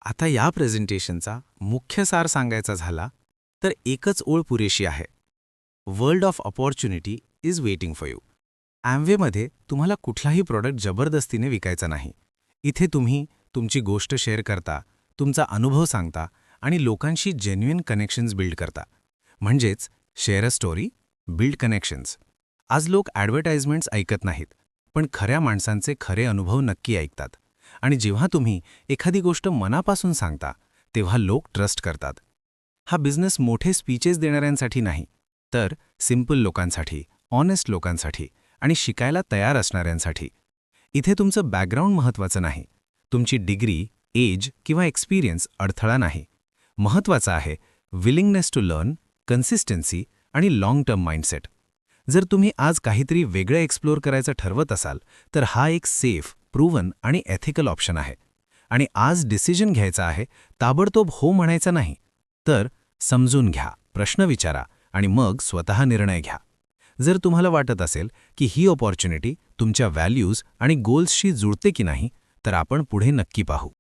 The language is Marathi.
आता या प्रेझेंटेशनचा मुख्य सार सांगायचा झाला तर एकच ओळ पुरेशी आहे. World of opportunity is waiting for you. ॲम्वेमध्ये तुम्हाला कुठलाही प्रॉडक्ट जबरदस्तीने विकायचा नाही. इथे तुम्ही तुमची गोष्ट शेअर करता, तुमचा अनुभव सांगता आणि लोकांशी जेन्युइन कनेक्शन्स बिल्ड करता. म्हणजेच share a story, build connections. आज लोक ॲडव्हर्टाइजमेंट्स ऐकत नाहीत, पण खऱ्या माणसांचे खरे अनुभव नक्की ऐकतात. आणि जेव्हा तुम्ही एखादी गोष्ट मनापासून सांगता तेव्हा लोक ट्रस्ट करतात. हा बिझनेस मोठे स्पीचेस देणाऱ्यांसाठी नाही, तर सिंपल लोकांसाठी, ऑनेस्ट लोकांसाठी आणि शिकायला तयार असणाऱ्यांसाठी. इथे तुमचं बॅकग्राऊंड महत्त्वाचं नाही, तुमची डिग्री, एज किंवा एक्सपिरियन्स अडथळा नाही. महत्त्वाचं आहे विलिंगनेस टू लर्न, कन्सिस्टन्सी आणि लाँग टर्म माइंडसेट. जर तुम्ही आज काहीतरी वेगळं एक्सप्लोर करायचं ठरवत असाल तर हा एक सेफ, प्रूव्हन आणि एथिकल ऑप्शन आहे. आणि आज डिसिजन घ्यायचा आहे, ताबडतोब हो म्हणायचं नाही. तर समजून घ्या, प्रश्न विचारा आणि मग स्वतः निर्णय घ्या. जर तुम्हाला वाटत असेल की ही अपॉर्च्युनिटी तुमच्या व्हॅल्यूज आणि गोल्सशी जुळते की नाही, तर आपण पुढे नक्की पाहू.